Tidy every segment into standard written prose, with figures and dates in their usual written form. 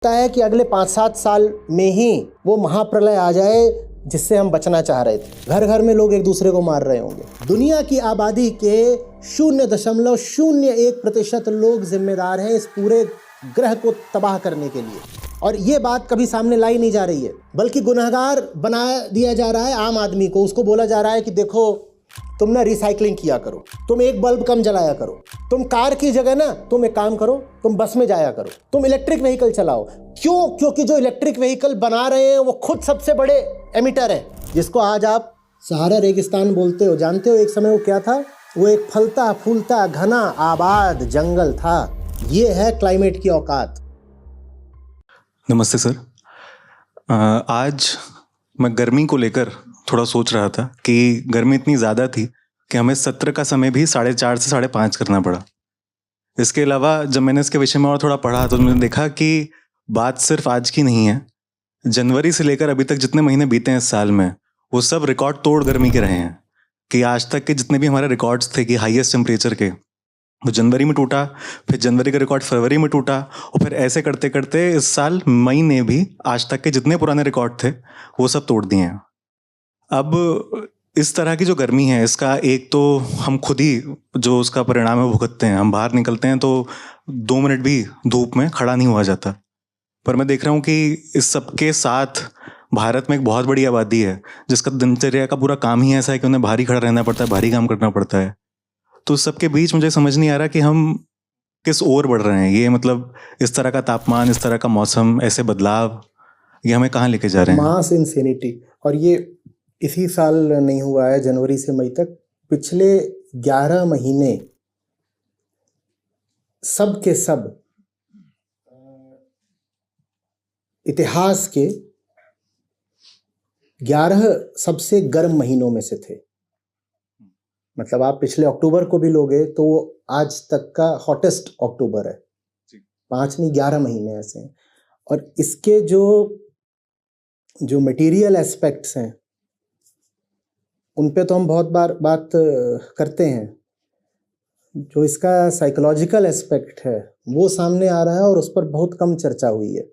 लगता है कि अगले 5-7 साल में ही वो महाप्रलय आ जाए जिससे हम बचना चाह रहे थे। घर घर में लोग एक दूसरे को मार रहे होंगे। दुनिया की आबादी के 0.01% लोग जिम्मेदार हैं इस पूरे ग्रह को तबाह करने के लिए, और ये बात कभी सामने लाई नहीं जा रही है, बल्कि गुनहगार बना दिया जा रहा है आम आदमी को। उसको बोला जा रहा है कि देखो तुम ना रिसाइकलिंग किया करो, तुम एक बल्ब कम जलाया करो, तुम कार की जगह ना तुम एक काम करो, तुम बस में जाया करो, तुम इलेक्ट्रिक व्हीकल चलाओ। क्यों? क्योंकि जो इलेक्ट्रिक व्हीकल बना रहे हैं वो खुद सबसे बड़े एमिटर है, जिसको आज आप सहारा रेगिस्तान बोलते हो। जानते हो एक समय वो क्या था? वो एक फलता फूलता घना आबाद जंगल था। ये है क्लाइमेट की औकात। नमस्ते सर। आज मैं गर्मी को लेकर थोड़ा सोच रहा था कि गर्मी इतनी ज़्यादा थी कि हमें सत्र का समय भी 4:30 से 5:30 करना पड़ा। इसके अलावा जब मैंने इसके विषय में और थोड़ा पढ़ा तो मैंने देखा कि बात सिर्फ आज की नहीं है। जनवरी से लेकर अभी तक जितने महीने बीते हैं इस साल में, वो सब रिकॉर्ड तोड़ गर्मी के रहे हैं। कि आज तक के जितने भी हमारे रिकॉर्ड्स थे कि हाईएस्ट टेम्परेचर के, वो जनवरी में टूटा, फिर जनवरी का रिकॉर्ड फरवरी में टूटा, और फिर ऐसे करते करते इस साल मई ने भी आज तक के जितने पुराने रिकॉर्ड थे वो सब तोड़ दिए हैं। अब इस तरह की जो गर्मी है, इसका एक तो हम खुद ही जो उसका परिणाम है वो भुगतते हैं। हम बाहर निकलते हैं तो 2 मिनट भी धूप में खड़ा नहीं हुआ जाता। पर मैं देख रहा हूँ कि इस सबके साथ भारत में एक बहुत बड़ी आबादी है जिसका दिनचर्या का पूरा काम ही ऐसा है कि उन्हें बाहर ही खड़ा रहना पड़ता है, भारी काम करना पड़ता है। तो उस सबके बीच मुझे समझ नहीं आ रहा कि हम किस ओर बढ़ रहे हैं। ये मतलब इस तरह का तापमान, इस तरह का मौसम, ऐसे बदलाव, ये हमें कहाँ लेके जा रहे हैं? मास इंसेनिटी। और ये इसी साल नहीं हुआ है, जनवरी से मई तक, पिछले 11 महीने सब के सब इतिहास के 11 सबसे गर्म महीनों में से थे। मतलब आप पिछले अक्टूबर को भी लोगे तो वो आज तक का हॉटेस्ट अक्टूबर है। 5 नहीं 11 महीने ऐसे हैं। और इसके जो मटेरियल एस्पेक्ट्स हैं उन पे तो हम बहुत बार बात करते हैं। जो इसका साइकोलॉजिकल एस्पेक्ट है वो सामने आ रहा है और उस पर बहुत कम चर्चा हुई है।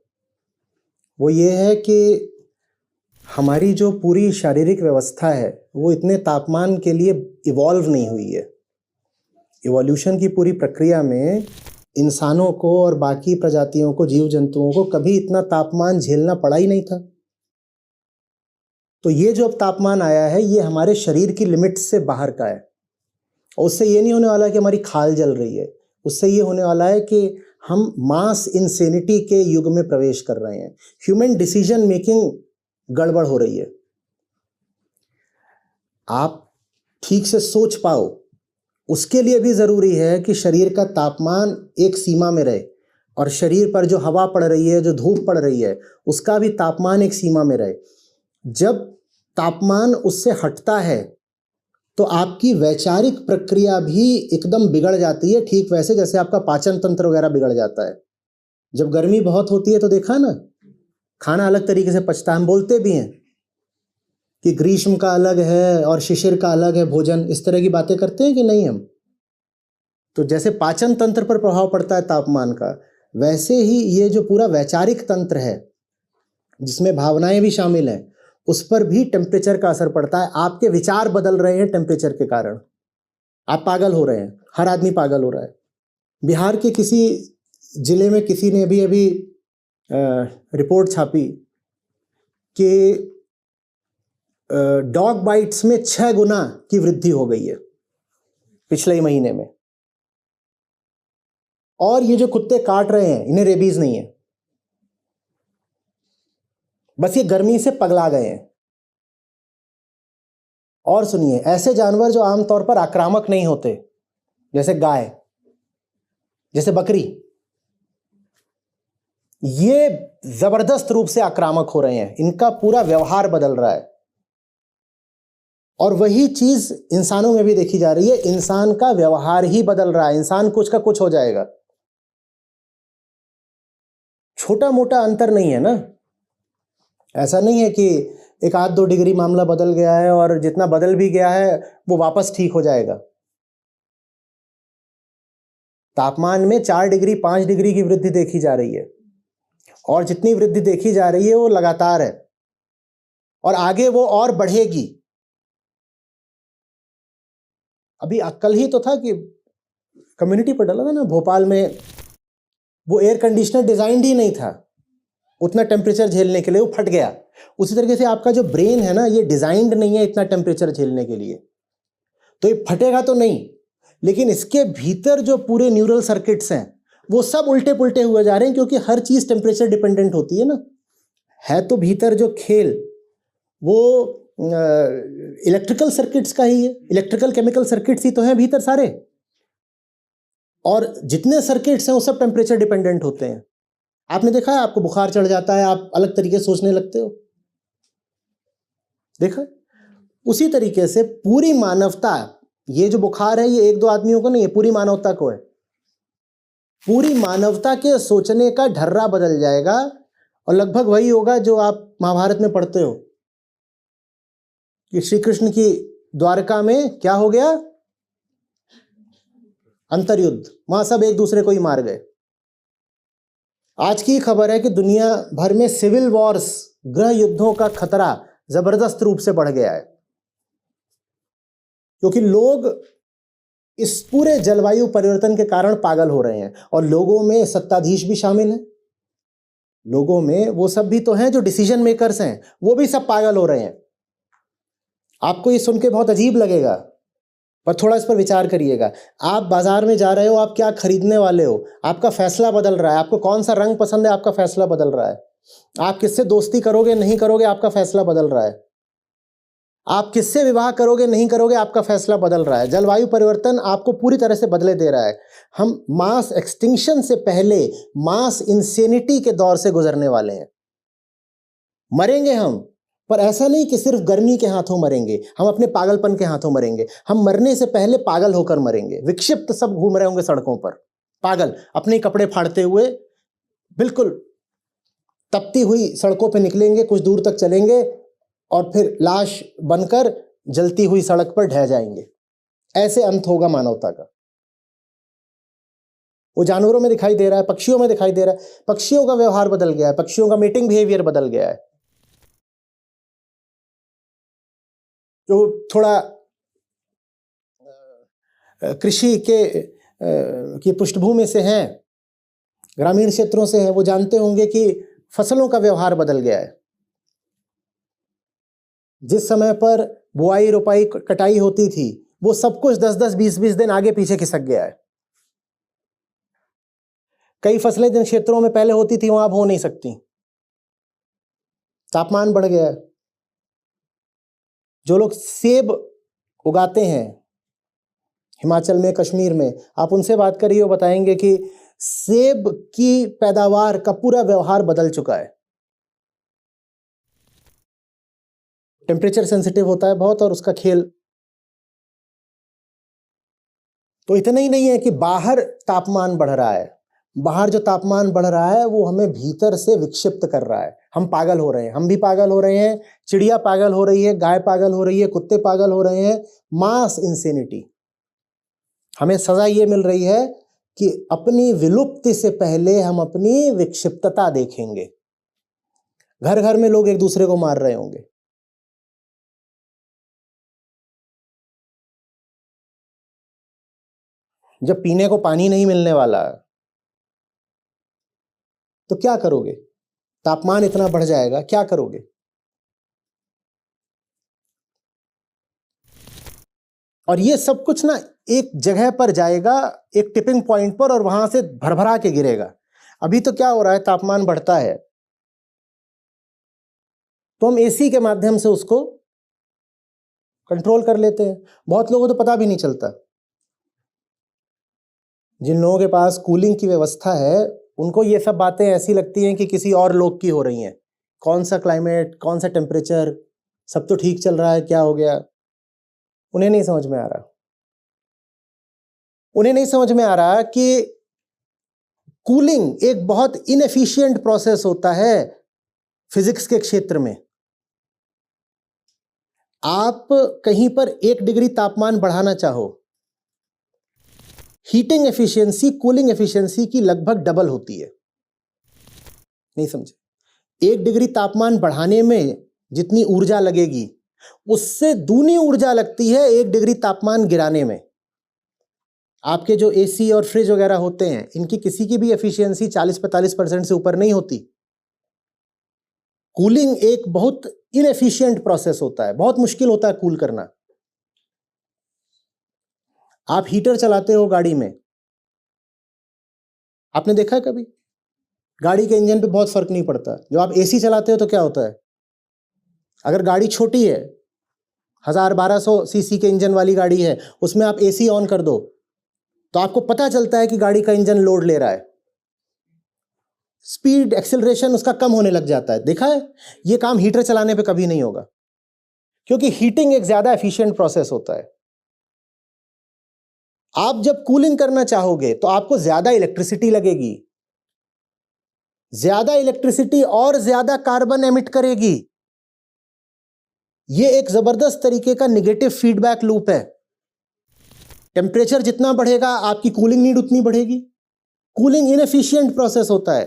वो ये है कि हमारी जो पूरी शारीरिक व्यवस्था है वो इतने तापमान के लिए इवॉल्व नहीं हुई है। इवोल्यूशन की पूरी प्रक्रिया में इंसानों को और बाकी प्रजातियों को, जीव जंतुओं को कभी इतना तापमान झेलना पड़ा ही नहीं था। तो ये जो अब तापमान आया है ये हमारे शरीर की लिमिट से बाहर का है। और उससे ये नहीं होने वाला कि हमारी खाल जल रही है, उससे ये होने वाला है कि हम मास इंसेनिटी के युग में प्रवेश कर रहे हैं। ह्यूमन डिसीजन मेकिंग गड़बड़ हो रही है। आप ठीक से सोच पाओ उसके लिए भी जरूरी है कि शरीर का तापमान एक सीमा में रहे, और शरीर पर जो हवा पड़ रही है, जो धूप पड़ रही है, उसका भी तापमान एक सीमा में रहे। जब तापमान उससे हटता है तो आपकी वैचारिक प्रक्रिया भी एकदम बिगड़ जाती है, ठीक वैसे जैसे आपका पाचन तंत्र वगैरह बिगड़ जाता है। जब गर्मी बहुत होती है तो देखा ना, खाना अलग तरीके से पचता है। हम बोलते भी हैं कि ग्रीष्म का अलग है और शिशिर का अलग है भोजन, इस तरह की बातें करते हैं कि नहीं हम? तो जैसे पाचन तंत्र पर प्रभाव पड़ता है तापमान का, वैसे ही ये जो पूरा वैचारिक तंत्र है जिसमें भावनाएं भी शामिल हैं, उस पर भी टेम्परेचर का असर पड़ता है। आपके विचार बदल रहे हैं टेम्परेचर के कारण। आप पागल हो रहे हैं, हर आदमी पागल हो रहा है। बिहार के किसी जिले में किसी ने अभी रिपोर्ट छापी कि डॉग बाइट्स में 6 गुना की वृद्धि हो गई है पिछले ही महीने में। और ये जो कुत्ते काट रहे हैं इन्हें रेबीज नहीं है, बस ये गर्मी से पगला गए हैं। और सुनिए, ऐसे जानवर जो आमतौर पर आक्रामक नहीं होते, जैसे गाय, जैसे बकरी, ये जबरदस्त रूप से आक्रामक हो रहे हैं। इनका पूरा व्यवहार बदल रहा है। और वही चीज इंसानों में भी देखी जा रही है। इंसान का व्यवहार ही बदल रहा है। इंसान कुछ का कुछ हो जाएगा। छोटा मोटा अंतर नहीं है ना। ऐसा नहीं है कि 1-2 डिग्री मामला बदल गया है और जितना बदल भी गया है वो वापस ठीक हो जाएगा। तापमान में 4 डिग्री 5 डिग्री की वृद्धि देखी जा रही है। और जितनी वृद्धि देखी जा रही है वो लगातार है और आगे वो और बढ़ेगी। अभी कल ही तो था कि कम्युनिटी पर डाला था ना, भोपाल में वो एयर कंडीशनर डिजाइंड ही नहीं था उतना टेम्परेचर झेलने के लिए, वो फट गया। उसी तरीके से आपका जो ब्रेन है ना, ये डिजाइंड नहीं है इतना टेम्परेचर झेलने के लिए, तो ये फटेगा तो नहीं, लेकिन इसके भीतर जो पूरे न्यूरल सर्किट्स हैं वो सब उल्टे पुल्टे हुए जा रहे हैं, क्योंकि हर चीज टेम्परेचर डिपेंडेंट होती है ना। है तो भीतर जो खेल वो इलेक्ट्रिकल सर्किट्स का ही है, इलेक्ट्रिकल केमिकल सर्किट्स ही तो हैं भीतर सारे, और जितने सर्किट्स हैं वो सब टेम्परेचर डिपेंडेंट होते हैं। आपने देखा है, आपको बुखार चढ़ जाता है, आप अलग तरीके से सोचने लगते हो, देखा? उसी तरीके से पूरी मानवता, ये जो बुखार है ये एक दो आदमियों को नहीं है, पूरी मानवता को है। पूरी मानवता के सोचने का ढर्रा बदल जाएगा और लगभग वही होगा जो आप महाभारत में पढ़ते हो कि श्री कृष्ण की द्वारका में क्या हो गया, अंतर्युद्ध, वहां सब एक दूसरे को ही मार गए। आज की खबर है कि दुनिया भर में सिविल वॉर्स, गृह युद्धों का खतरा जबरदस्त रूप से बढ़ गया है, क्योंकि लोग इस पूरे जलवायु परिवर्तन के कारण पागल हो रहे हैं। और लोगों में सत्ताधीश भी शामिल हैं, लोगों में वो सब भी तो हैं जो डिसीजन मेकर्स हैं, वो भी सब पागल हो रहे हैं। आपको ये सुन के बहुत अजीब लगेगा, पर थोड़ा इस पर विचार करिएगा। आप बाजार में जा रहे हो, आप क्या खरीदने वाले हो, आपका फैसला बदल रहा है। आपको कौन सा रंग पसंद है, आपका फैसला बदल रहा है। आप किससे दोस्ती करोगे नहीं करोगे, आपका फैसला बदल रहा है। आप किससे विवाह करोगे नहीं करोगे, आपका फैसला बदल रहा है। जलवायु परिवर्तन आपको पूरी तरह से बदले दे रहा है। हम मास एक्सटिंक्शन से पहले मास इंसेनिटी के दौर से गुजरने वाले हैं। मरेंगे हम, पर ऐसा नहीं कि सिर्फ गर्मी के हाथों मरेंगे, हम अपने पागलपन के हाथों मरेंगे। हम मरने से पहले पागल होकर मरेंगे। विक्षिप्त सब घूम रहे होंगे सड़कों पर, पागल, अपने कपड़े फाड़ते हुए, बिल्कुल तपती हुई सड़कों पे निकलेंगे, कुछ दूर तक चलेंगे और फिर लाश बनकर जलती हुई सड़क पर ढह जाएंगे। ऐसे अंत होगा मानवता का। वो जानवरों में दिखाई दे रहा है, पक्षियों में दिखाई दे रहा है। पक्षियों का व्यवहार बदल गया है, पक्षियों का मेटिंग बिहेवियर बदल गया है। जो थोड़ा कृषि के की पृष्ठभूमि से हैं, ग्रामीण क्षेत्रों से हैं, वो जानते होंगे कि फसलों का व्यवहार बदल गया है। जिस समय पर बुआई, रोपाई, कटाई होती थी, वो सब कुछ 10-10, 20-20 दिन आगे पीछे खिसक गया है। कई फसलें जिन क्षेत्रों में पहले होती थी वहां अब हो नहीं सकती। तापमान बढ़ गया है। जो लोग सेब उगाते हैं हिमाचल में, कश्मीर में, आप उनसे बात करिए, वो बताएंगे कि सेब की पैदावार का पूरा व्यवहार बदल चुका है। टेम्परेचर सेंसिटिव होता है बहुत, और उसका खेल तो इतना ही नहीं है कि बाहर तापमान बढ़ रहा है। बाहर जो तापमान बढ़ रहा है वो हमें भीतर से विक्षिप्त कर रहा है। हम पागल हो रहे हैं, हम भी पागल हो रहे हैं, चिड़िया पागल हो रही है, गाय पागल हो रही है, कुत्ते पागल हो रहे हैं। मास इंसेनिटी। हमें सजा ये मिल रही है कि अपनी विलुप्ति से पहले हम अपनी विक्षिप्तता देखेंगे। घर घर में लोग एक दूसरे को मार रहे होंगे। जब पीने को पानी नहीं मिलने वाला तो क्या करोगे? तापमान इतना बढ़ जाएगा, क्या करोगे? और ये सब कुछ ना एक जगह पर जाएगा, एक टिपिंग पॉइंट पर, और वहां से भरभरा के गिरेगा। अभी तो क्या हो रहा है, तापमान बढ़ता है तो हम एसी के माध्यम से उसको कंट्रोल कर लेते हैं। बहुत लोगों को तो पता भी नहीं चलता। जिन लोगों के पास कूलिंग की व्यवस्था है उनको ये सब बातें ऐसी लगती हैं कि किसी और लोग की हो रही हैं। कौन सा क्लाइमेट, कौन सा टेम्परेचर, सब तो ठीक चल रहा है, क्या हो गया? उन्हें नहीं समझ में आ रहा। उन्हें नहीं समझ में आ रहा कि कूलिंग एक बहुत इनएफिशिएंट प्रोसेस होता है फिजिक्स के क्षेत्र में। आप कहीं पर 1 डिग्री तापमान बढ़ाना चाहो, हीटिंग एफिशिएंसी कूलिंग एफिशिएंसी की लगभग डबल होती है। नहीं समझे। 1 डिग्री तापमान बढ़ाने में जितनी ऊर्जा लगेगी उससे दूनी ऊर्जा लगती है 1 डिग्री तापमान गिराने में। आपके जो एसी और फ्रिज वगैरह होते हैं, इनकी किसी की भी एफिशिएंसी 40-45% से ऊपर नहीं होती। कूलिंग एक बहुत इनएफिशिएंट प्रोसेस होता है, बहुत मुश्किल होता है कूल करना। आप हीटर चलाते हो गाड़ी में, आपने देखा है कभी? गाड़ी के इंजन पे बहुत फर्क नहीं पड़ता। जब आप एसी चलाते हो तो क्या होता है? अगर गाड़ी छोटी है, 1000-1200 सीसी के इंजन वाली गाड़ी है, उसमें आप एसी ऑन कर दो तो आपको पता चलता है कि गाड़ी का इंजन लोड ले रहा है। स्पीड एक्सेलरेशन उसका कम होने लग जाता है। देखा है? ये काम हीटर चलाने पे कभी नहीं होगा, क्योंकि हीटिंग एक ज्यादा एफिशिएंट प्रोसेस होता है। आप जब कूलिंग करना चाहोगे तो आपको ज्यादा इलेक्ट्रिसिटी लगेगी। ज्यादा इलेक्ट्रिसिटी और ज्यादा कार्बन एमिट करेगी। यह एक जबरदस्त तरीके का नेगेटिव फीडबैक लूप है। टेम्परेचर जितना बढ़ेगा आपकी कूलिंग नीड उतनी बढ़ेगी। कूलिंग इनएफिशिएंट प्रोसेस होता है,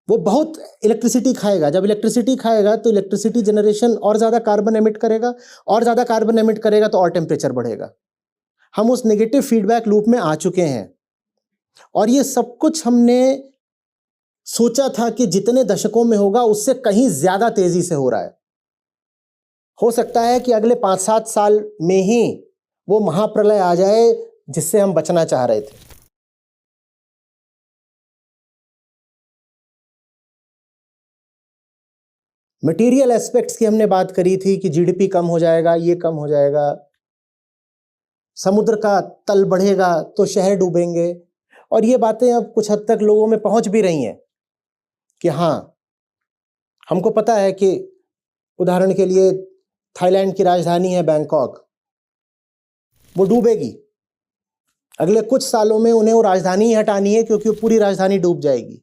वो बहुत इलेक्ट्रिसिटी खाएगा। जब इलेक्ट्रिसिटी खाएगा तो इलेक्ट्रिसिटी जनरेशन और ज्यादा कार्बन एमिट करेगा, और ज्यादा कार्बन एमिट करेगा तो और टेम्परेचर बढ़ेगा। हम उस नेगेटिव फीडबैक लूप में आ चुके हैं, और ये सब कुछ हमने सोचा था कि जितने दशकों में होगा उससे कहीं ज्यादा तेजी से हो रहा है। हो सकता है कि अगले 5-7 साल में ही वो महाप्रलय आ जाए जिससे हम बचना चाह रहे थे। मटेरियल एस्पेक्ट्स की हमने बात करी थी कि जीडीपी कम हो जाएगा, ये कम हो जाएगा, समुद्र का तल बढ़ेगा तो शहर डूबेंगे, और ये बातें अब कुछ हद तक लोगों में पहुंच भी रही हैं कि हाँ, हमको पता है कि उदाहरण के लिए थाईलैंड की राजधानी है बैंकॉक, वो डूबेगी। अगले कुछ सालों में उन्हें वो राजधानी ही हटानी है, क्योंकि वो पूरी राजधानी डूब जाएगी।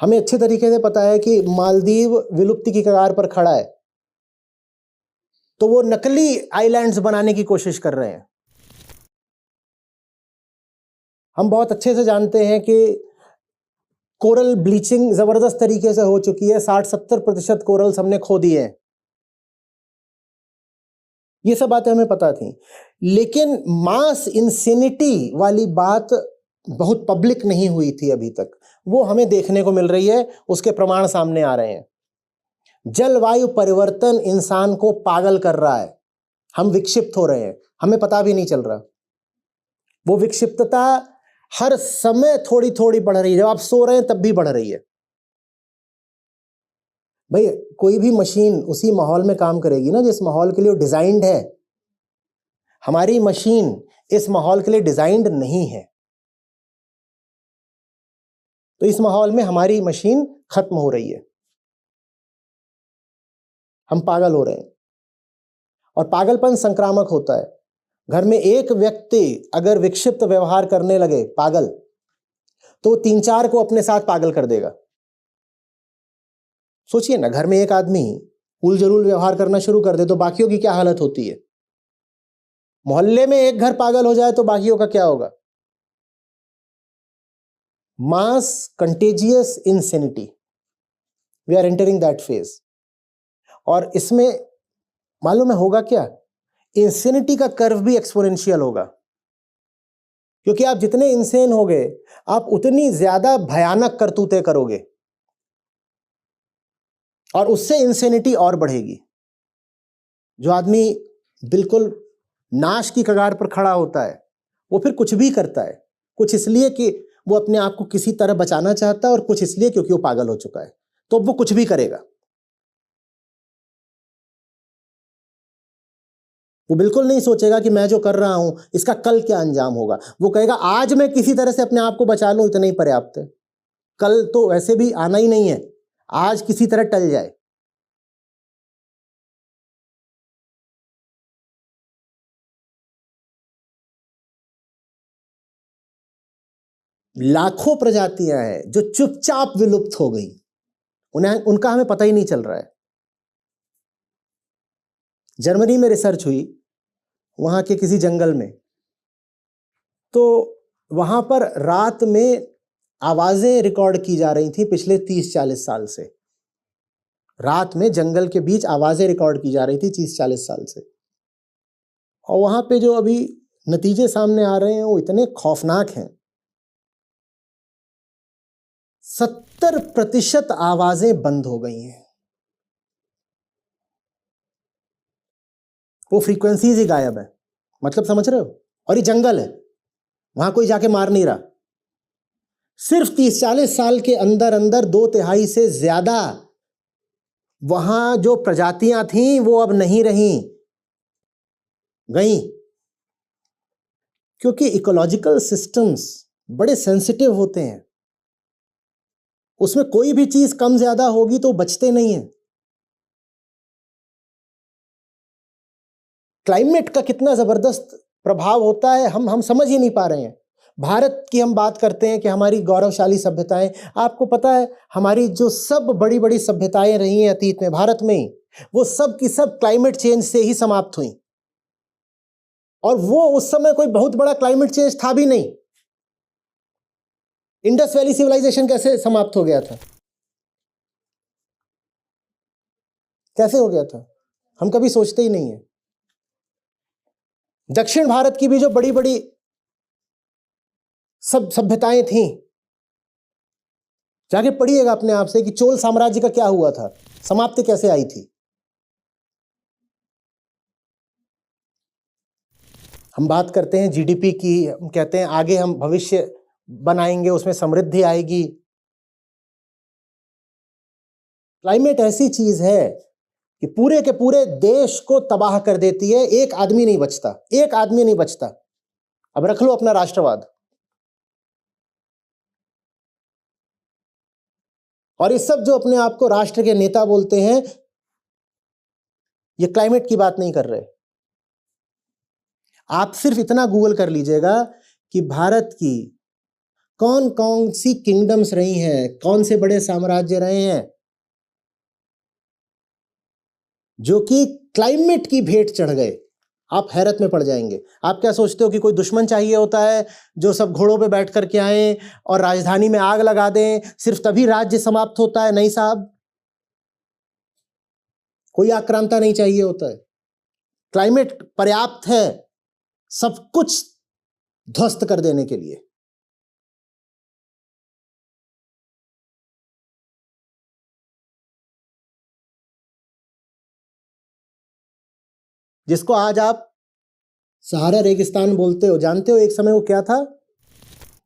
हमें अच्छे तरीके से पता है कि मालदीव विलुप्ति की कगार पर खड़ा है, तो वो नकली आइलैंड्स बनाने की कोशिश कर रहे हैं। हम बहुत अच्छे से जानते हैं कि कोरल ब्लीचिंग जबरदस्त तरीके से हो चुकी है। 60-70% कोरल्स हमने खो दिए हैं। ये सब बातें हमें पता थी, लेकिन मास इंसिनिटी वाली बात बहुत पब्लिक नहीं हुई थी अभी तक। वो हमें देखने को मिल रही है, उसके प्रमाण सामने आ रहे हैं। जलवायु परिवर्तन इंसान को पागल कर रहा है। हम विक्षिप्त हो रहे हैं, हमें पता भी नहीं चल रहा। वो विक्षिप्तता हर समय थोड़ी थोड़ी बढ़ रही है। जब आप सो रहे हैं तब भी बढ़ रही है। भाई, कोई भी मशीन उसी माहौल में काम करेगी ना जिस माहौल के लिए वो डिजाइंड है। हमारी मशीन इस माहौल के लिए डिजाइंड नहीं है, तो इस माहौल में हमारी मशीन खत्म हो रही है। हम पागल हो रहे हैं, और पागलपन संक्रामक होता है। घर में एक व्यक्ति अगर विक्षिप्त व्यवहार करने लगे, पागल, तो 3-4 को अपने साथ पागल कर देगा। सोचिए ना, घर में एक आदमी उल जलूल व्यवहार करना शुरू कर दे तो बाकियों की क्या हालत होती है। मोहल्ले में एक घर पागल हो जाए तो बाकियों का क्या होगा। Mass contagious insanity, we are entering that phase. और इसमें मालूम है होगा क्या? इंसेनिटी का कर्व भी एक्सपोनेंशियल होगा, क्योंकि आप जितने इंसेन होगे आप उतनी ज्यादा भयानक करतूतें करोगे, और उससे इंसेनिटी और बढ़ेगी। जो आदमी बिल्कुल नाश की कगार पर खड़ा होता है वो फिर कुछ भी करता है, कुछ इसलिए कि वो अपने आप को किसी तरह बचाना चाहता है, और कुछ इसलिए क्योंकि वो पागल हो चुका है, तो वो कुछ भी करेगा। वो बिल्कुल नहीं सोचेगा कि मैं जो कर रहा हूं इसका कल क्या अंजाम होगा। वो कहेगा आज मैं किसी तरह से अपने आप को बचा लूं, इतना ही पर्याप्त है। कल तो वैसे भी आना ही नहीं है, आज किसी तरह टल जाए। लाखों प्रजातियां हैं जो चुपचाप विलुप्त हो गई, उनका हमें पता ही नहीं चल रहा है। जर्मनी में रिसर्च हुई, वहां के किसी जंगल में, तो वहां पर रात में आवाजें रिकॉर्ड की जा रही थी पिछले 30-40 साल से। रात में जंगल के बीच आवाजें रिकॉर्ड की जा रही थी 30-40 साल से। और वहां पे जो अभी नतीजे सामने आ रहे हैं वो इतने खौफनाक हैं। 70% आवाजें बंद हो गई हैं। वो फ्रीक्वेंसीज ही गायब है। मतलब समझ रहे हो? और ये जंगल है, वहां कोई जाके मार नहीं रहा। सिर्फ 30-40 साल के अंदर अंदर 2/3 से ज्यादा वहां जो प्रजातियां थीं वो अब नहीं रहीं, गई। क्योंकि इकोलॉजिकल सिस्टम्स बड़े सेंसिटिव होते हैं, उसमें कोई भी चीज कम ज्यादा होगी तो बचते नहीं है। क्लाइमेट का कितना जबरदस्त प्रभाव होता है हम समझ ही नहीं पा रहे हैं। भारत की हम बात करते हैं कि हमारी गौरवशाली सभ्यताएं, आपको पता है हमारी जो सब बड़ी बड़ी सभ्यताएं रही हैं अतीत में भारत में, वो सब की सब क्लाइमेट चेंज से ही समाप्त हुई। और वो उस समय कोई बहुत बड़ा क्लाइमेट चेंज था भी नहीं। इंडस वैली सिविलाइजेशन कैसे समाप्त हो गया था? कैसे हो गया था? हम कभी सोचते ही नहीं है। दक्षिण भारत की भी जो बड़ी बड़ी सब सभ्यताएं थीं, जाके पढ़िएगा अपने आप से कि चोल साम्राज्य का क्या हुआ था, समाप्ति कैसे आई थी। हम बात करते हैं जीडीपी की, हम कहते हैं आगे हम भविष्य बनाएंगे, उसमें समृद्धि आएगी। क्लाइमेट ऐसी चीज है कि पूरे के पूरे देश को तबाह कर देती है। एक आदमी नहीं बचता, एक आदमी नहीं बचता। अब रख लो अपना राष्ट्रवाद। और ये सब जो अपने आप को राष्ट्र के नेता बोलते हैं, ये क्लाइमेट की बात नहीं कर रहे। आप सिर्फ इतना गूगल कर लीजिएगा कि भारत की कौन कौन सी किंगडम्स रही हैं, कौन से बड़े साम्राज्य रहे हैं जो कि क्लाइमेट की भेंट चढ़ गए। आप हैरत में पड़ जाएंगे। आप क्या सोचते हो कि कोई दुश्मन चाहिए होता है जो सब घोड़ों पे बैठ करके आए और राजधानी में आग लगा दें, सिर्फ तभी राज्य समाप्त होता है? नहीं साहब, कोई आक्रांता नहीं चाहिए होता है। क्लाइमेट पर्याप्त है सब कुछ ध्वस्त कर देने के लिए। जिसको आज आप सहारा रेगिस्तान बोलते हो, जानते हो एक समय वो क्या था?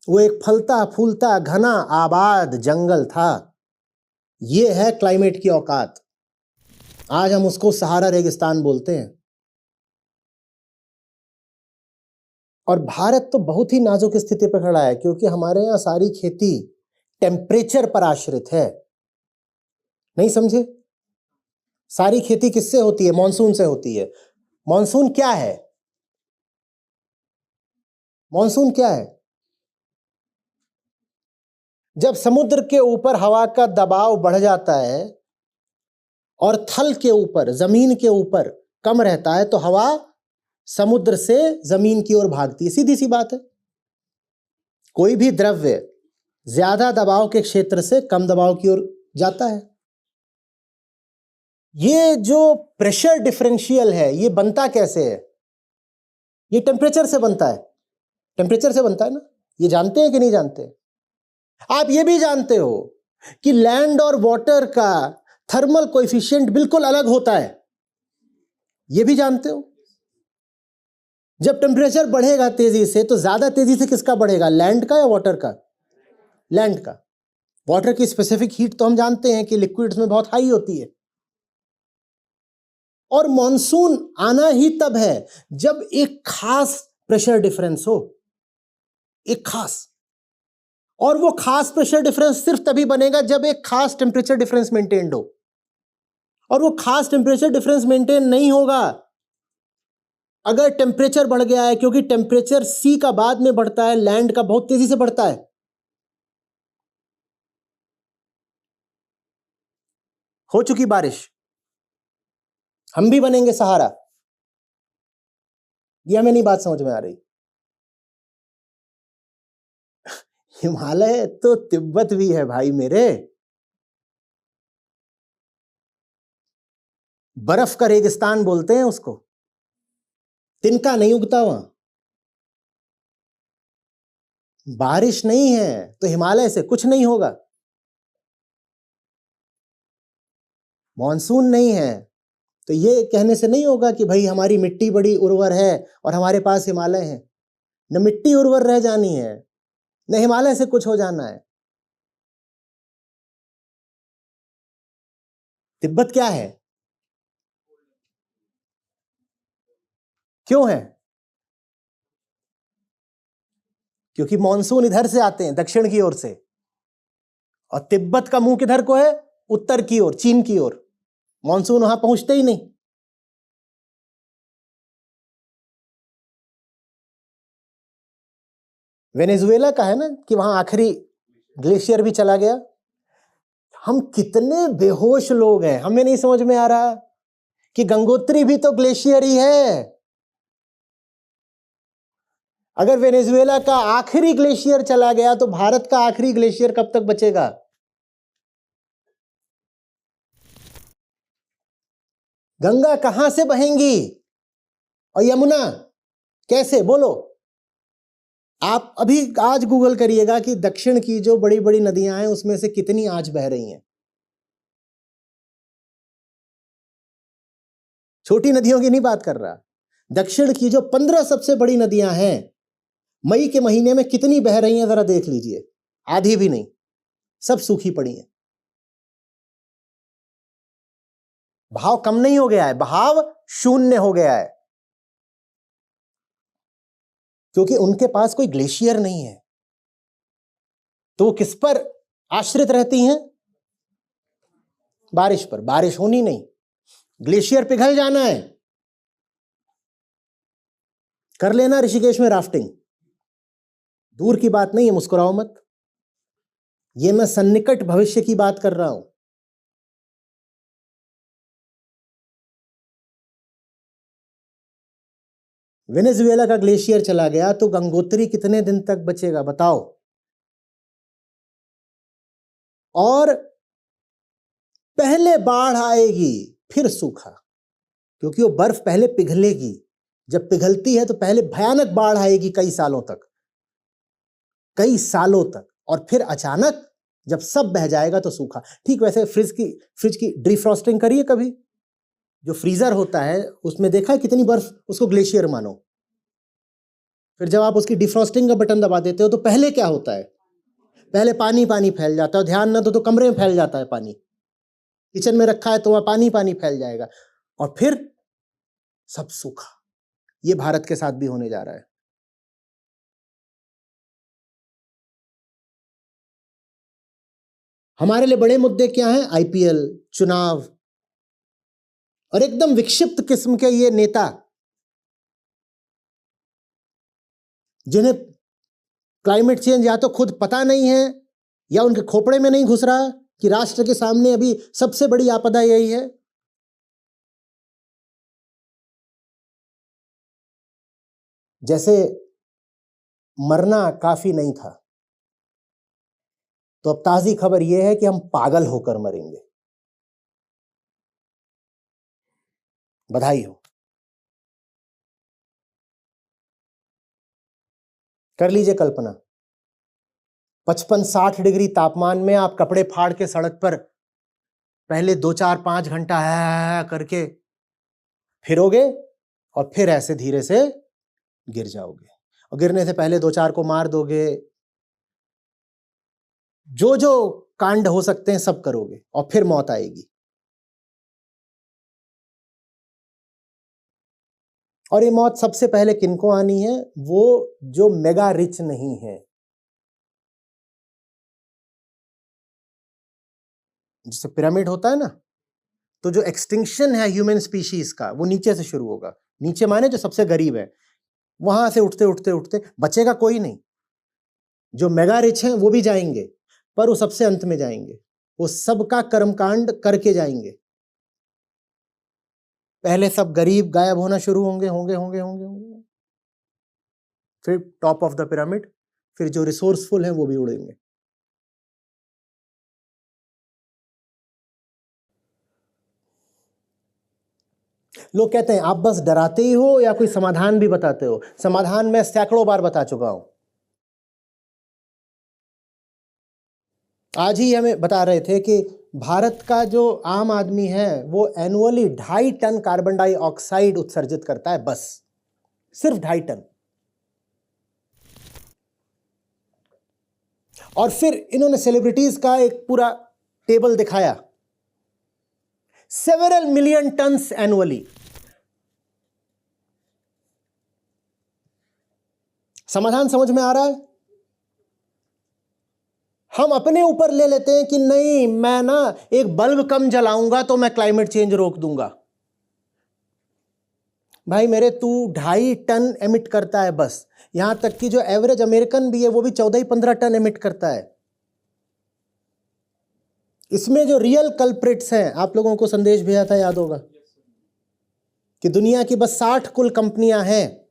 वो एक फलता फूलता घना आबाद जंगल था। ये है क्लाइमेट की औकात। आज हम उसको सहारा रेगिस्तान बोलते हैं। और भारत तो बहुत ही नाजुक स्थिति पर खड़ा है, क्योंकि हमारे यहाँ सारी खेती टेम्परेचर पर आश्रित है। नहीं समझे? सारी खेती किससे होती है? मॉनसून से होती है। मॉनसून क्या है? मॉनसून क्या है? जब समुद्र के ऊपर हवा का दबाव बढ़ जाता है और थल के ऊपर, जमीन के ऊपर कम रहता है, तो हवा समुद्र से जमीन की ओर भागती है। सीधी सी बात है। कोई भी द्रव्य ज्यादा दबाव के क्षेत्र से कम दबाव की ओर जाता है। ये जो प्रेशर डिफरेंशियल है, ये बनता कैसे है? ये टेम्परेचर से बनता है। टेम्परेचर से बनता है ना? ये जानते हैं कि नहीं जानते? आप ये भी जानते हो कि लैंड और वाटर का थर्मल कोएफिशिएंट बिल्कुल अलग होता है। ये भी जानते हो। जब टेम्परेचर बढ़ेगा तेजी से, तो ज्यादा तेजी से किसका बढ़ेगा? लैंड का या वाटर का? लैंड का। वाटर की स्पेसिफिक हीट तो हम जानते हैं कि लिक्विड्स में बहुत हाई होती है। और मॉनसून आना ही तब है जब एक खास प्रेशर डिफरेंस हो, एक खास। और वो खास प्रेशर डिफरेंस सिर्फ तभी बनेगा जब एक खास टेम्परेचर डिफरेंस मेंटेन्ड हो। और वो खास टेम्परेचर डिफरेंस मेंटेन नहीं होगा अगर टेम्परेचर बढ़ गया है, क्योंकि टेम्परेचर सी का बाद में बढ़ता है, लैंड का बहुत तेजी से बढ़ता है। हो चुकी बारिश, हम भी बनेंगे सहारा। ये हमें नहीं बात समझ में आ रही। हिमालय तो तिब्बत भी है भाई मेरे। बर्फ का रेगिस्तान बोलते हैं उसको। तिनका नहीं उगता वहां, बारिश नहीं है तो हिमालय से कुछ नहीं होगा। मॉनसून नहीं है तो ये कहने से नहीं होगा कि भाई हमारी मिट्टी बड़ी उर्वर है और हमारे पास हिमालय है। न मिट्टी उर्वर रह जानी है, न हिमालय से कुछ हो जाना है। तिब्बत क्या है, क्यों है? क्योंकि मॉनसून इधर से आते हैं, दक्षिण की ओर से, और तिब्बत का मुंह किधर को है? उत्तर की ओर, चीन की ओर। मॉनसून वहां पहुंचते ही नहीं। वेनेजुएला का है ना कि वहां आखिरी ग्लेशियर भी चला गया। हम कितने बेहोश लोग हैं, हमें नहीं समझ में आ रहा कि गंगोत्री भी तो ग्लेशियर ही है। अगर वेनेजुएला का आखिरी ग्लेशियर चला गया तो भारत का आखिरी ग्लेशियर कब तक बचेगा? गंगा कहां से बहेंगी और यमुना कैसे, बोलो? आप अभी आज गूगल करिएगा कि दक्षिण की जो बड़ी बड़ी नदियां हैं उसमें से कितनी आज बह रही हैं। छोटी नदियों की नहीं बात कर रहा, दक्षिण की जो 15 सबसे बड़ी नदियां हैं, मई के महीने में कितनी बह रही हैं जरा देख लीजिए। आधी भी नहीं, सब सूखी पड़ी हैं। बहाव कम नहीं हो गया है, बहाव शून्य हो गया है, क्योंकि उनके पास कोई ग्लेशियर नहीं है। तो वो किस पर आश्रित रहती हैं? बारिश पर। बारिश होनी नहीं, ग्लेशियर पिघल जाना है। कर लेना ऋषिकेश में राफ्टिंग, दूर की बात नहीं है, मुस्कुराओ मत। ये मैं सन्निकट भविष्य की बात कर रहा हूं। वेनेजुएला का ग्लेशियर चला गया तो गंगोत्री कितने दिन तक बचेगा बताओ? और पहले बाढ़ आएगी फिर सूखा, क्योंकि वो बर्फ पहले पिघलेगी। जब पिघलती है तो पहले भयानक बाढ़ आएगी कई सालों तक, कई सालों तक, और फिर अचानक जब सब बह जाएगा तो सूखा। ठीक वैसे फ्रिज की डिफ्रॉस्टिंग करिए कभी। जो फ्रीजर होता है उसमें देखा है कितनी बर्फ, उसको ग्लेशियर मानो। फिर जब आप उसकी डिफ्रॉस्टिंग का बटन दबा देते हो तो पहले क्या होता है? पहले पानी पानी फैल जाता है, ध्यान ना दो तो कमरे में फैल जाता है पानी। किचन में रखा है तो वहां पानी पानी फैल जाएगा, और फिर सब सूखा। ये भारत के साथ भी होने जा रहा है। हमारे लिए बड़े मुद्दे क्या हैं? आईपीएल, चुनाव, और एकदम विक्षिप्त किस्म के ये नेता जिन्हें क्लाइमेट चेंज या तो खुद पता नहीं है या उनके खोपड़े में नहीं घुस रहा कि राष्ट्र के सामने अभी सबसे बड़ी आपदा यही है। जैसे मरना काफी नहीं था, तो अब ताजी खबर यह है कि हम पागल होकर मरेंगे। बधाई हो। कर लीजिए कल्पना, 55-60 डिग्री तापमान में आप कपड़े फाड़ के सड़क पर पहले 2-4-5 घंटा है करके फिरोगे, और फिर ऐसे धीरे से गिर जाओगे, और गिरने से पहले 2-4 को मार दोगे। जो जो कांड हो सकते हैं सब करोगे, और फिर मौत आएगी। और ये मौत सबसे पहले किनको आनी है? वो जो मेगा रिच नहीं है। जैसे पिरामिड होता है ना, तो जो एक्सटिंक्शन है ह्यूमन स्पीशीज का वो नीचे से शुरू होगा। नीचे माने जो सबसे गरीब है, वहां से उठते उठते उठते बचेगा कोई नहीं। जो मेगा रिच हैं वो भी जाएंगे, पर वो सबसे अंत में जाएंगे। वो सबका कर्मकांड करके जाएंगे। पहले सब गरीब गायब होना शुरू होंगे, फिर टॉप ऑफ द पिरामिड, फिर जो रिसोर्सफुल हैं वो भी उड़ेंगे। लोग कहते हैं आप बस डराते ही हो या कोई समाधान भी बताते हो। समाधान मैं सैकड़ों बार बता चुका हूं। आज ही हमें बता रहे थे कि भारत का जो आम आदमी है वो एनुअली 2.5 टन कार्बन डाइऑक्साइड उत्सर्जित करता है, बस सिर्फ 2.5 टन। और फिर इन्होंने सेलिब्रिटीज का एक पूरा टेबल दिखाया, सेवरल मिलियन टन्स एनुअली। समाधान समझ में आ रहा है? हम अपने ऊपर ले लेते हैं कि नहीं, मैं ना एक बल्ब कम जलाऊंगा तो मैं क्लाइमेट चेंज रोक दूंगा। भाई मेरे, तू 2.5 टन एमिट करता है बस। यहां तक कि जो एवरेज अमेरिकन भी है वो भी 14-15 टन एमिट करता है। इसमें जो रियल कल्प्रिट्स हैं, आप लोगों को संदेश भेजा था, याद होगा, कि दुनिया की बस 60 कुल कंपनियां हैं।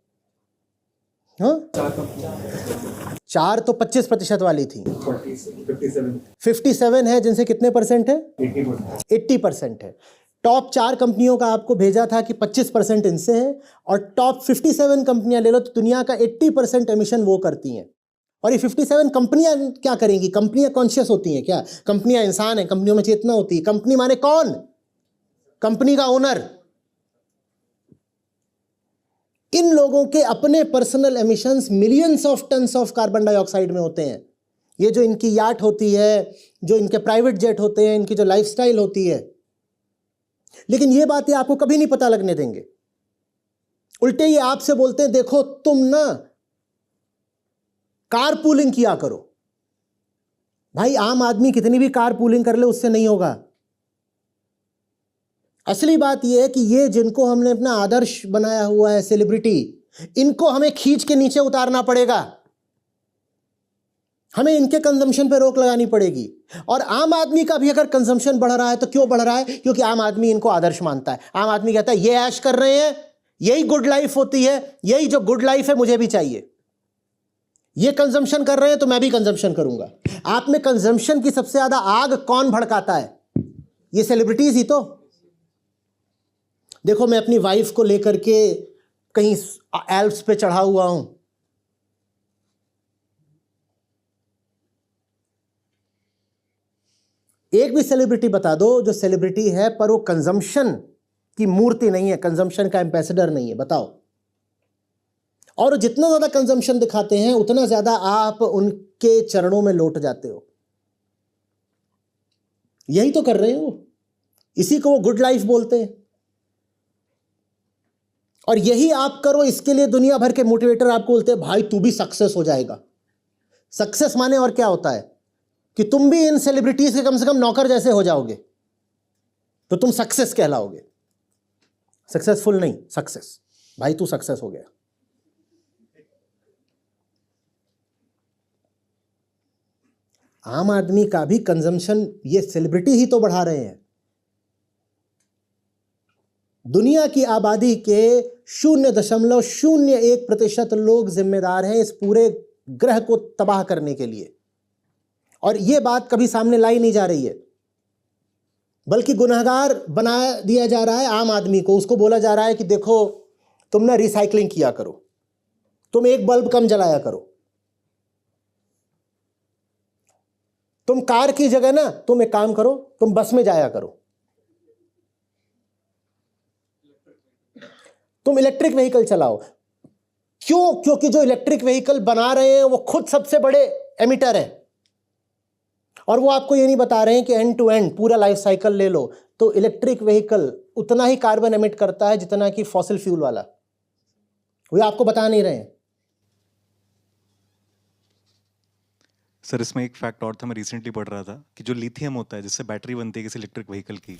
हाँ, 4 तो 25% वाली थी, 57 है, जिनसे कितने परसेंट है? 80% है। टॉप 4 कंपनियों का आपको भेजा था कि 25% इनसे है, और टॉप 57 कंपनियां ले लो तो दुनिया का 80% एमिशन वो करती हैं। और ये 57 कंपनियां क्या करेंगी? कंपनियां कॉन्शियस होती हैं क्या? कंपनियां इंसान हैं, कंपनियों में चेतना होती है। कंपनी माने कौन? कंपनी का ओनर। इन लोगों के अपने personal emissions millions of tons of carbon dioxide में होते हैं। ये जो इनकी याट होती है, जो इनके प्राइवेट जेट होते हैं, इनकी जो लाइफस्टाइल होती है, लेकिन ये बातें आपको कभी नहीं पता लगने देंगे। उल्टे ये आपसे बोलते हैं देखो तुम ना कार पूलिंग किया करो। भाई आम आदमी कितनी भी कार पूलिंग कर ले उससे नहीं होगा। असली बात यह है कि ये जिनको हमने अपना आदर्श बनाया हुआ है, सेलिब्रिटी, इनको हमें खींच के नीचे उतारना पड़ेगा। हमें इनके कंजम्पशन पे रोक लगानी पड़ेगी। और आम आदमी का भी अगर कंजम्पशन बढ़ रहा है तो क्यों बढ़ रहा है? क्योंकि आम आदमी इनको आदर्श मानता है। आम आदमी कहता है ये ऐश कर रहे हैं, यही गुड लाइफ होती है, यही जो गुड लाइफ है मुझे भी चाहिए। ये कंजम्पशन कर रहे हैं तो मैं भी कंजम्पशन करूंगा। आप में कंजम्पशन की सबसे ज्यादा आग कौन भड़काता है? ये सेलिब्रिटीज ही तो। देखो मैं अपनी वाइफ को लेकर के कहीं एल्प्स पे चढ़ा हुआ हूं, एक भी सेलिब्रिटी बता दो जो सेलिब्रिटी है पर वो कंजम्पशन की मूर्ति नहीं है, कंजम्पशन का एम्बेसडर नहीं है, बताओ। और जितना ज्यादा कंजम्पशन दिखाते हैं उतना ज्यादा आप उनके चरणों में लौट जाते हो। यही तो कर रहे हो, इसी को वो गुड लाइफ बोलते हैं। और यही आप करो, इसके लिए दुनिया भर के मोटिवेटर आपको बोलते हैं भाई तू भी सक्सेस हो जाएगा। सक्सेस माने और क्या होता है कि तुम भी इन सेलिब्रिटीज के कम से कम नौकर जैसे हो जाओगे तो तुम सक्सेस कहलाओगे। सक्सेसफुल नहीं, सक्सेस। भाई तू सक्सेस हो गया। आम आदमी का भी कंजम्पशन ये सेलिब्रिटी ही तो बढ़ा रहे हैं। दुनिया की आबादी के 0.01% लोग जिम्मेदार हैं इस पूरे ग्रह को तबाह करने के लिए। और यह बात कभी सामने लाई नहीं जा रही है, बल्कि गुनहगार बना दिया जा रहा है आम आदमी को। उसको बोला जा रहा है कि देखो तुम ना रिसाइकलिंग किया करो, तुम एक बल्ब कम जलाया करो, तुम कार की जगह ना तुम एक काम करो, तुम बस में जाया करो, तुम इलेक्ट्रिक व्हीकल चलाओ। क्यों? क्योंकि जो इलेक्ट्रिक व्हीकल बना रहे हैं वो खुद सबसे बड़े एमिटर है। और वो आपको ये नहीं बता रहे हैं कि एंड टू एंड पूरा लाइफ साइकिल ले लो तो इलेक्ट्रिक व्हीकल उतना ही कार्बन एमिट करता है जितना कि फॉसिल फ्यूल वाला। वो आपको बता नहीं रहे हैं। सर इसमें एक फैक्ट और था, मैं रिसेंटली पढ़ रहा था कि जो लिथियम होता है जिससे बैटरी बनती है किसी इलेक्ट्रिक व्हीकल की,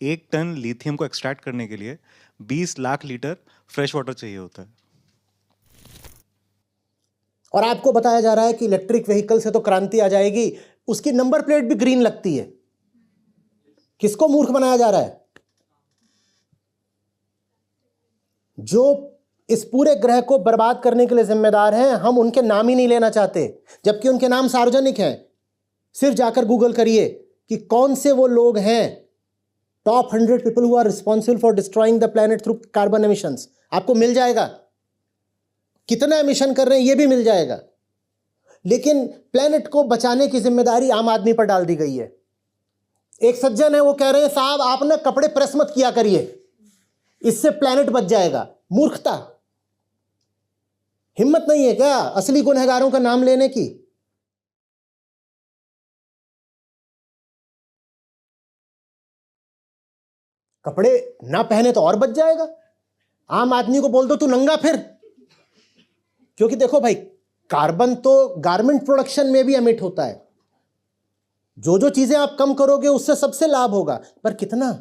1 टन लिथियम को एक्सट्रैक्ट करने के लिए 20 लाख लीटर फ्रेश वाटर चाहिए होता है। और आपको बताया जा रहा है कि इलेक्ट्रिक व्हीकल से तो क्रांति आ जाएगी, उसकी नंबर प्लेट भी ग्रीन लगती है। किसको मूर्ख बनाया जा रहा है? जो इस पूरे ग्रह को बर्बाद करने के लिए जिम्मेदार हैं, हम उनके नाम ही नहीं लेना चाहते, जबकि उनके नाम सार्वजनिक हैं। सिर्फ जाकर गूगल करिए कि कौन से वो लोग हैं, top 100 people who are responsible for destroying the planet through carbon emissions, आपको मिल जाएगा। कितना एमिशन कर रहे हैं ये भी मिल जाएगा। लेकिन प्लैनेट को बचाने की जिम्मेदारी आम आदमी पर डाल दी गई है। एक सज्जन है, वो कह रहे हैं साहब आप ना कपड़े प्रेस मत किया करिए, इससे प्लैनेट बच जाएगा। मूर्खता, हिम्मत नहीं है क्या असली गुनहगारों का नाम लेने की? कपड़े ना पहने तो और बच जाएगा। आम आदमी को बोल दो तू नंगा फिर, क्योंकि देखो भाई, कार्बन तो गारमेंट प्रोडक्शन में भी एमिट होता है। जो जो चीजें आप कम करोगे उससे सबसे लाभ होगा, पर कितना?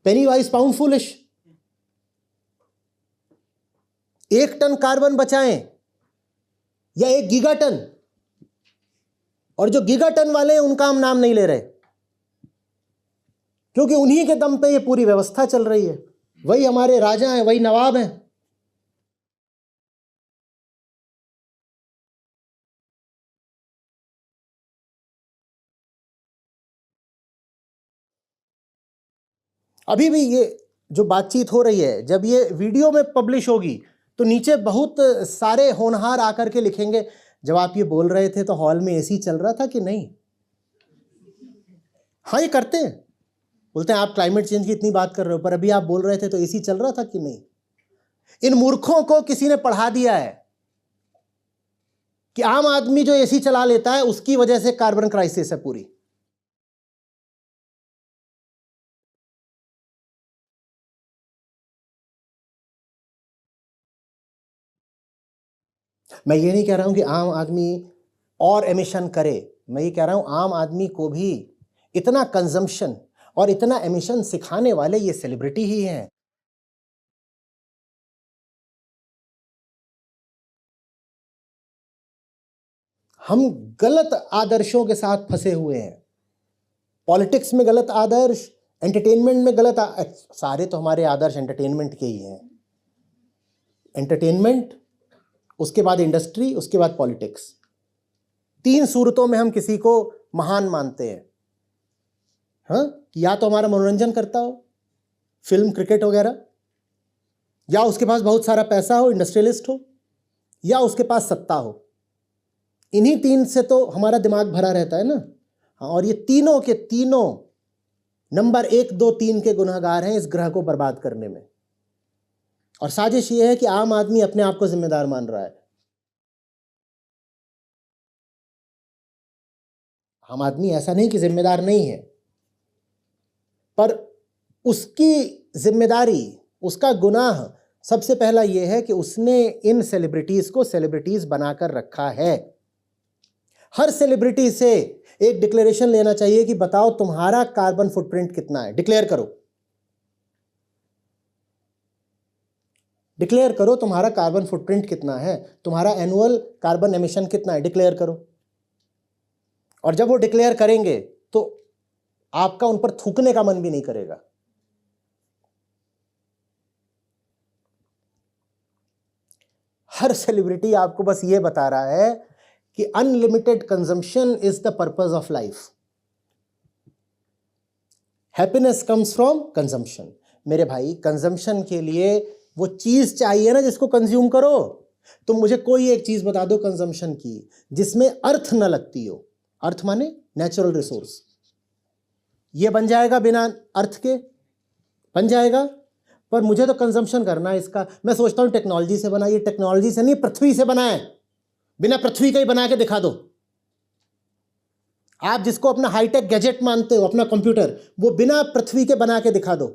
Penny wise pound foolish. 1 ton carbon बचाएं या 1 गीगाटन, और जो गीगाटन वाले हैं उनका हम नाम नहीं ले रहे, क्योंकि उन्हीं के दम पे ये पूरी व्यवस्था चल रही है। वही हमारे राजा हैं, वही नवाब हैं। अभी भी ये जो बातचीत हो रही है, जब ये वीडियो में पब्लिश होगी तो नीचे बहुत सारे होनहार आकर के लिखेंगे, जब आप ये बोल रहे थे तो हॉल में एसी चल रहा था कि नहीं? हाँ, ये करते हैं, बोलते हैं आप क्लाइमेट चेंज की इतनी बात कर रहे हो, पर अभी आप बोल रहे थे तो एसी चल रहा था कि नहीं? इन मूर्खों को किसी ने पढ़ा दिया है कि आम आदमी जो एसी चला लेता है उसकी वजह से कार्बन क्राइसिस है पूरी। मैं ये नहीं कह रहा हूं कि आम आदमी और एमिशन करे, मैं ये कह रहा हूं आम आदमी को भी इतना कंजम्पशन और इतना एमिशन सिखाने वाले ये सेलिब्रिटी ही हैं। हम गलत आदर्शों के साथ फंसे हुए हैं। पॉलिटिक्स में गलत आदर्श, एंटरटेनमेंट में गलत सारे तो हमारे आदर्श एंटरटेनमेंट के ही हैं। एंटरटेनमेंट, उसके बाद इंडस्ट्री, उसके बाद पॉलिटिक्स। 3 सूरतों में हम किसी को महान मानते हैं। हाँ, या तो हमारा मनोरंजन करता हो, फिल्म, क्रिकेट वगैरह, या उसके पास बहुत सारा पैसा हो, इंडस्ट्रियलिस्ट हो, या उसके पास सत्ता हो। इन्हीं 3 से तो हमारा दिमाग भरा रहता है ना। हाँ, और ये तीनों के तीनों नंबर 1, 2, 3 के गुनहगार हैं इस ग्रह को बर्बाद करने में। और साजिश ये है कि आम आदमी अपने आप को जिम्मेदार मान रहा है। आम आदमी ऐसा नहीं कि जिम्मेदार नहीं है, पर उसकी जिम्मेदारी, उसका गुनाह सबसे पहला यह है कि उसने इन सेलिब्रिटीज को सेलिब्रिटीज बनाकर रखा है। हर सेलिब्रिटी से एक डिक्लेरेशन लेना चाहिए कि बताओ तुम्हारा कार्बन फुटप्रिंट कितना है, डिक्लेयर करो। डिक्लेयर करो तुम्हारा कार्बन फुटप्रिंट कितना है, तुम्हारा एनुअल कार्बन एमिशन कितना है, डिक्लेयर करो। और जब वो डिक्लेयर करेंगे तो आपका उन पर थूकने का मन भी नहीं करेगा। हर सेलिब्रिटी आपको बस ये बता रहा है कि unlimited consumption is the purpose of life. Happiness comes from consumption. मेरे भाई, कंजम्पशन के लिए वो चीज चाहिए ना जिसको कंज्यूम करो। तुम मुझे कोई एक चीज बता दो कंजम्पशन की जिसमें अर्थ न लगती हो। अर्थ माने नेचुरल रिसोर्स। ये बन जाएगा बिना अर्थ के, बन जाएगा, पर मुझे तो कंजम्पशन करना है इसका। मैं सोचता हूं टेक्नोलॉजी से बना, ये टेक्नोलॉजी से नहीं, पृथ्वी से बना है। बिना पृथ्वी का ही बना के दिखा दो। आप जिसको अपना हाईटेक गैजेट मानते हो, अपना कंप्यूटर, वो बिना पृथ्वी के बना के दिखा दो।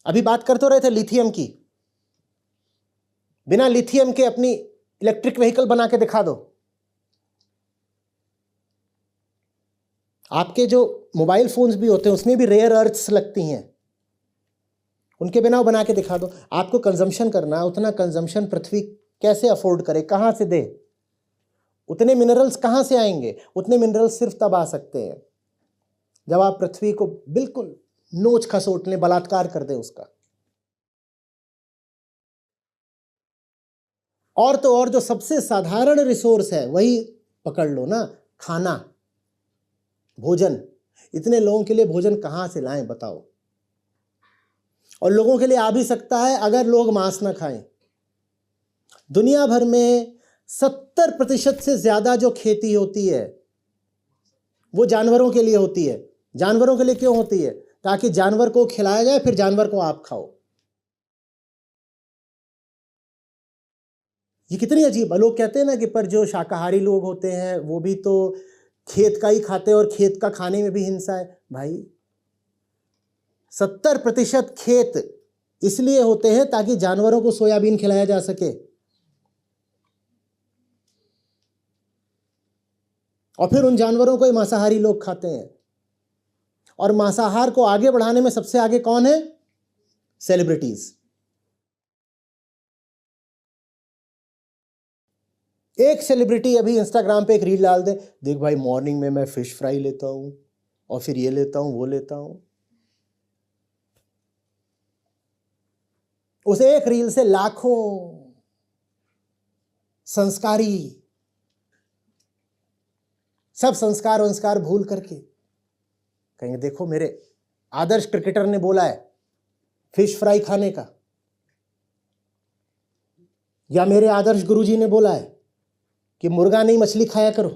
अभी बात करते हो रहे थे लिथियम की, बिना लिथियम के अपनी इलेक्ट्रिक व्हीकल बना के दिखा दो। आपके जो मोबाइल फोन्स भी होते हैं उसमें भी रेयर अर्थ्स लगती हैं, उनके बिना वो बना के दिखा दो। आपको कंजम्पशन करना है, उतना कंजम्पशन पृथ्वी कैसे अफोर्ड करे, कहां से दे? उतने मिनरल्स कहां से आएंगे? उतने मिनरल्स सिर्फ तब आ सकते हैं जब आप पृथ्वी को बिल्कुल नोच खसोट लें, बलात्कार कर दें उसका। और तो और जो सबसे साधारण रिसोर्स है वही पकड़ लो ना, खाना, भोजन। इतने लोगों के लिए भोजन कहाँ से लाएं बताओ। और लोगों के लिए आ भी सकता है अगर लोग मांस ना खाएं। दुनिया भर में 70% से ज्यादा जो खेती होती है वो जानवरों के लिए होती है। जानवरों के लिए क्यों होती है? ताकि जानवर को खिलाया जाए, फिर जानवर को आप खाओ। ये कितनी अजीब है। लोग कहते हैं ना कि पर जो शाकाहारी लोग होते हैं वो भी तो खेत का ही खाते हैं और खेत का खाने में भी हिंसा है। भाई 70% खेत इसलिए होते हैं ताकि जानवरों को सोयाबीन खिलाया जा सके, और फिर उन जानवरों को ही मांसाहारी लोग खाते हैं। और मांसाहार को आगे बढ़ाने में सबसे आगे कौन है? सेलिब्रिटीज। एक सेलिब्रिटी अभी इंस्टाग्राम पे एक रील डाल दे, देख भाई मॉर्निंग में मैं फिश फ्राई लेता हूं और फिर ये लेता हूं वो लेता हूं। उस एक रील से लाखों संस्कारी सब संस्कार भूल करके कहेंगे देखो मेरे आदर्श क्रिकेटर ने बोला है फिश फ्राई खाने का, या मेरे आदर्श गुरुजी ने बोला है कि मुर्गा नहीं मछली खाया करो।